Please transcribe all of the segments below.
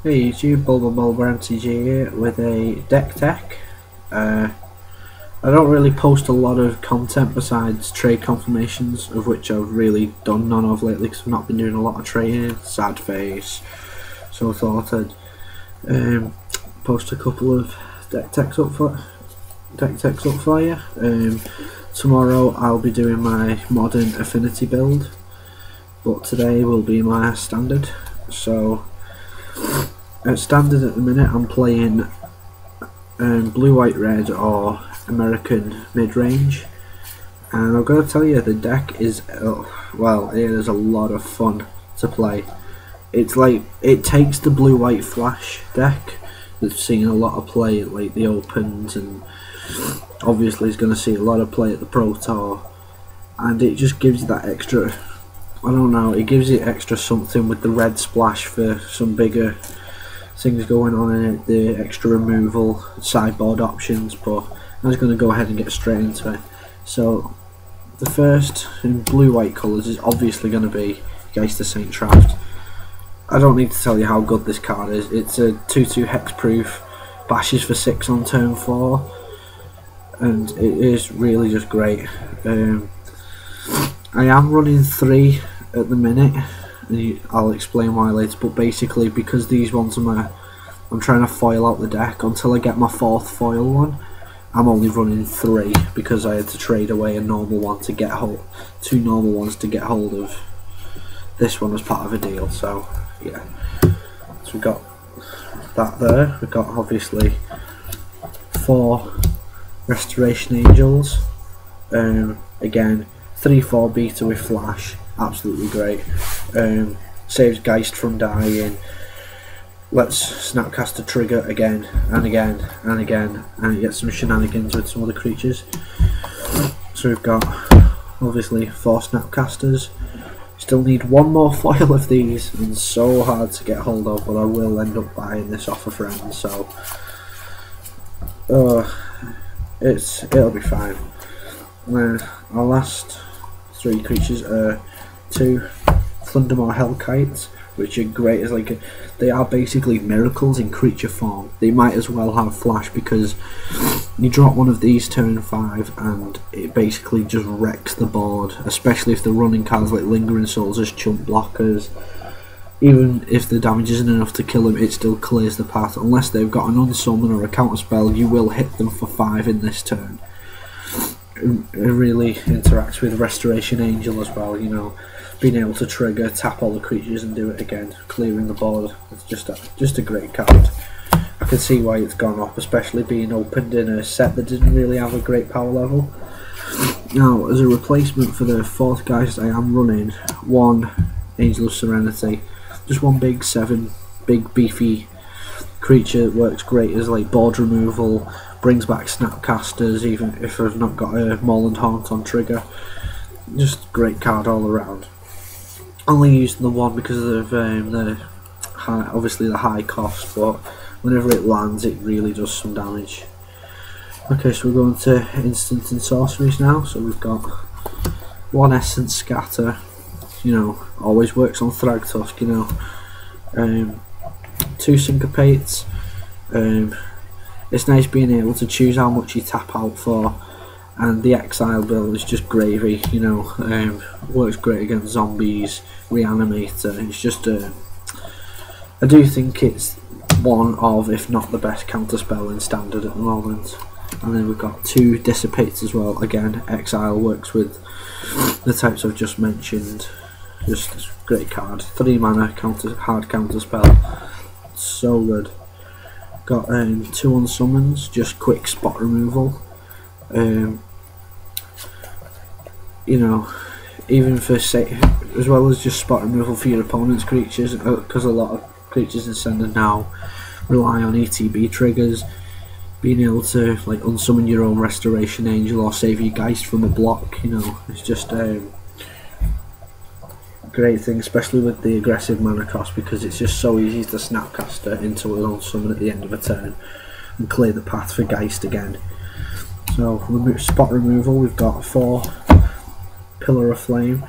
Hey YouTube, MTG here with a deck tech. I don't really post a lot of content besides trade confirmations, of which I've really done none of lately because I've not been doing a lot of trading. Sad face. So I thought I'd post a couple of deck techs up for you. Tomorrow I'll be doing my modern affinity build, but today will be my standard. So at standard at the minute I'm playing blue, white, red or American mid-range, and I've got to tell you the deck is it is a lot of fun to play. It's like it takes the blue white flash deck that's seen a lot of play at like the opens, and obviously is going to see a lot of play at the Pro Tour, and it just gives you that extra, I don't know, it gives you extra something with the red splash for some bigger things going on in it, the extra removal, sideboard options. But I'm just going to go ahead and get straight into it. So the first in blue-white colours is obviously going to be Geist of St. Traft. I don't need to tell you how good this card is. It's a 2/2 hexproof, bashes for 6 on turn 4, and it is really just great. I am running 3 at the minute, and I'll explain why later, but basically because these ones are I'm trying to foil out the deck until I get my 4th foil one. I'm only running 3 because I had to trade away a normal one to get hold, 2 normal ones to get hold of this one as part of a deal. So yeah, so we got that there. We've got obviously 4 Restoration Angels, again 3/4 beta with flash, absolutely great. Saves Geist from dying, lets Snapcaster trigger again and again and again, and you get some shenanigans with some other creatures. So we've got obviously 4 Snapcasters. Still need 1 more foil of these, and so hard to get hold of, but I will end up buying this off a friend, so it'll be fine. Our last 3 creatures are 2 Thundermaw Hellkites, which are great as they are basically miracles in creature form. They might as well have flash because you drop one of these turn 5 and it basically just wrecks the board, especially if they're running cards like Lingering Souls as chump blockers. Even if the damage isn't enough to kill them, it still clears the path. Unless they've got an unsummon or a counter spell, you will hit them for 5 in this turn. It really interacts with Restoration Angel as well, you know, being able to trigger, tap all the creatures and do it again, clearing the board. It's just a great card. I can see why it's gone up, especially being opened in a set that didn't really have a great power level. Now, as a replacement for the 4th Geist, I am running 1 Angel of Serenity, just 1 big 7, big beefy creature that works great as like board removal, brings back Snapcasters even if I've not got a Moorland Haunt on trigger. Just great card all around. Only using the 1 because of obviously the high cost, but whenever it lands it really does some damage. Okay, so we're going to instant and sorceries now. So we've got 1 Essence Scatter, you know, always works on Thragtusk, you know. 2 Syncopates. It's nice being able to choose how much you tap out for, and the Exile build is just gravy, you know. Works great against zombies, Reanimator. It's just I do think it's one of, if not the best counter spell in standard at the moment. And then we've got 2 Dissipates as well. Again, Exile works with the types I've just mentioned. Just a great card. 3 mana hard counter spell, so good. Got 2 unsummons, just quick spot removal. You know, even for as well as just spot removal for your opponent's creatures, because a lot of creatures in standard now rely on ETB triggers. Being able to like unsummon your own Restoration Angel or save your Geist from a block, you know, it's just great thing, especially with the aggressive mana cost, because it's just so easy to Snapcaster into an unsummon at the end of a turn and clear the path for Geist again. So spot removal, we've got 4 Pillar of Flame,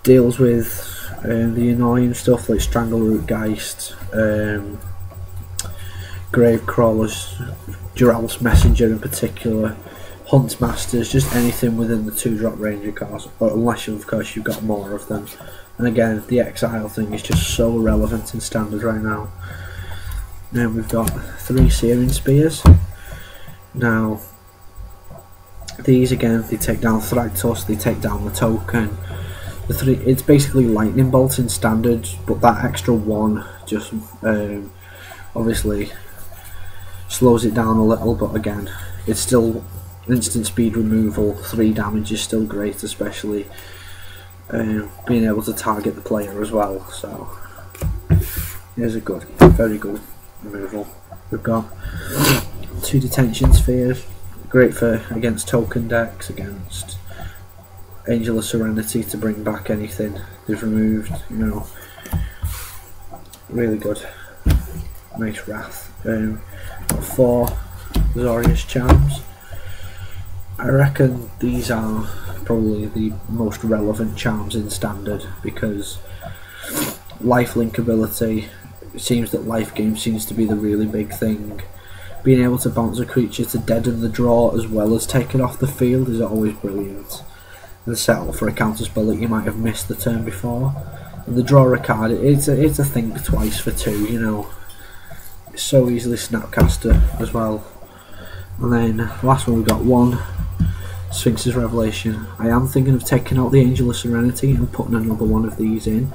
deals with The annoying stuff like Strangleroot Geist, Grave Crawlers, Geralt's Messenger in particular, Hunt Masters, just anything within the 2-drop range of cards, unless of course you've got more of them. And again, the Exile thing is just so relevant in Standard right now. Now we've got 3 Searing Spears. Now these again, they take down Thragtusk, they take down the token. It's basically Lightning Bolt in Standard, but that extra 1 just obviously slows it down a little, but again, it's still instant speed removal. 3 damage is still great, especially being able to target the player as well. So here's a very good removal. We've got 2 Detention Spheres, great for against token decks, against Angel of Serenity to bring back anything they've removed, you know. Really good. Nice Wrath. 4 Azorius Charms. I reckon these are probably the most relevant charms in Standard, because lifelink ability, it seems that life game seems to be the really big thing. Being able to bounce a creature to deaden the draw as well as take it off the field is always brilliant. And set up for a counter spell that you might have missed the turn before. And the draw a card, it's a think twice for 2, you know. It's so easily Snapcaster as well. And then last one, we've got 1 Sphinx's Revelation. I am thinking of taking out the Angel of Serenity and putting another one of these in.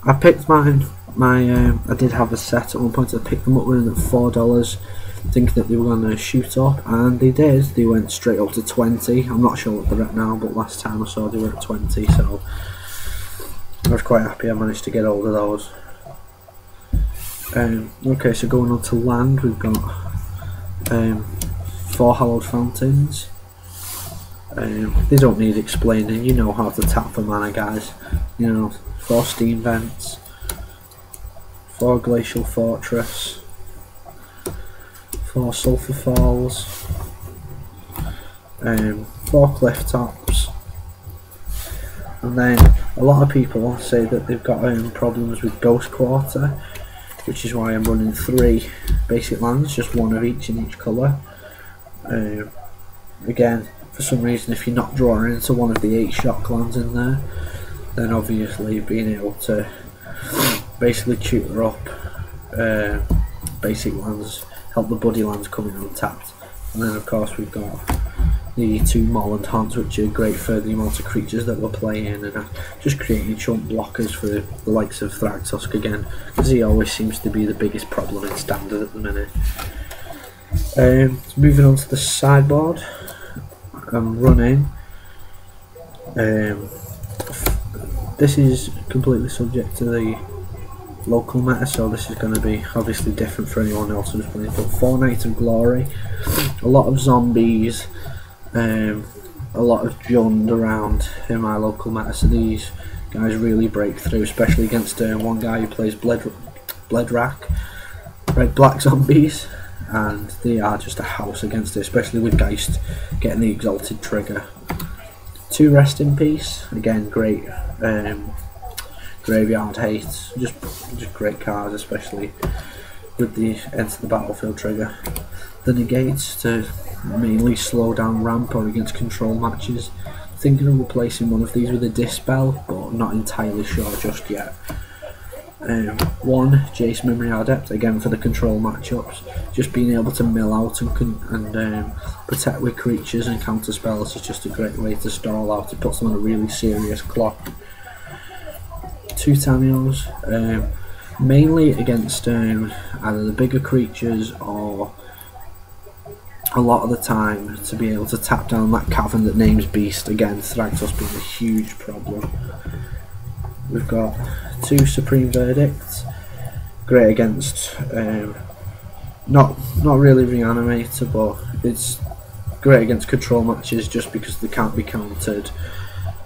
I picked mine. I did have a set at one point. I picked them up with at $4, thinking that they were going to shoot up, and they did. They went straight up to 20. I'm not sure what they're at now, but last time I saw they were at 20, so I was quite happy I managed to get hold of those. Okay, so going on to land, we've got 4 Hallowed Fountains. They don't need explaining, you know how to tap for mana, guys. You know, 4 Steam Vents, 4 Glacial Fortress, 4 Sulphur Falls, 4 Cliff Tops, and then a lot of people say that they've got problems with Ghost Quarter, which is why I'm running 3 basic lands, just 1 of each in each colour. Again, for some reason, if you're not drawing into one of the 8 shock lands in there, then obviously being able to basically tutor up basic lands, help the buddy lands coming untapped. And then of course we've got the 2 Moorland Haunts, which are great for the amount of creatures that we're playing, and just creating chunk blockers for the likes of Thragtusk again, because he always seems to be the biggest problem in Standard at the minute. Moving on to the sideboard, I'm running. This is completely subject to the local meta, so this is going to be obviously different for anyone else who's playing. But 4 Knights of Glory, a lot of zombies, a lot of Jund around in my local meta, so these guys really break through, especially against one guy who plays Bledrack, red-black zombies, and they are just a house against it, especially with Geist getting the Exalted trigger. 2 Rest in Peace, again great graveyard hate, just great cards, especially with the Enter the Battlefield trigger. The Negates to mainly slow down ramp or against control matches. Thinking of replacing one of these with a Dispel, but not entirely sure just yet. 1 Jace Memory Adept, again for the control matchups, just being able to mill out and protect with creatures and counter spells is just a great way to stall out. It puts them on a really serious clock. 2 Tamios, mainly against either the bigger creatures or a lot of the time to be able to tap down that cavern that names Beast. Again, Thragtusk being a huge problem. We've got 2 Supreme Verdicts, great against not really Reanimator, but it's great against control matches just because they can't be countered,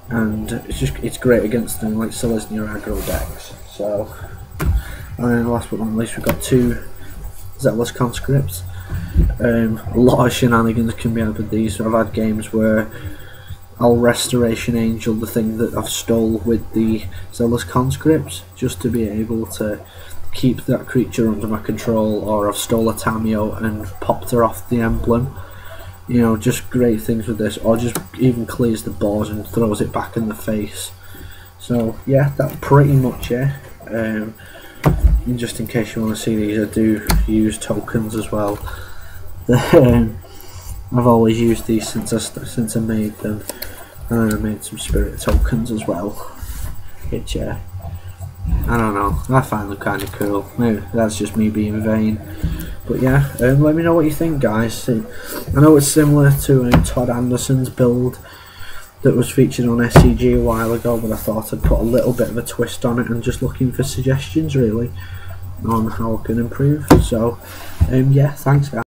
and it's great against them like Selesnya aggro decks. So, and then last but not least, we've got 2 Zealous Conscripts. A lot of shenanigans can be had with these. So I've had games where I'll Restoration Angel the thing that I've stole with the Zealous Conscripts, just to be able to keep that creature under my control, or I've stole a Tameo and popped her off the emblem. You know, just great things with this, or just even clears the board and throws it back in the face. So yeah, that's pretty much it. And just in case you want to see these, I do use tokens as well. I've always used these since I made them, and I made some spirit tokens as well, which I don't know, I find them kind of cool. Maybe that's just me being vain, but yeah, let me know what you think, guys. I know it's similar to Todd Anderson's build that was featured on SCG a while ago, but I thought I'd put a little bit of a twist on it, and just looking for suggestions really on how I can improve. So yeah, thanks guys.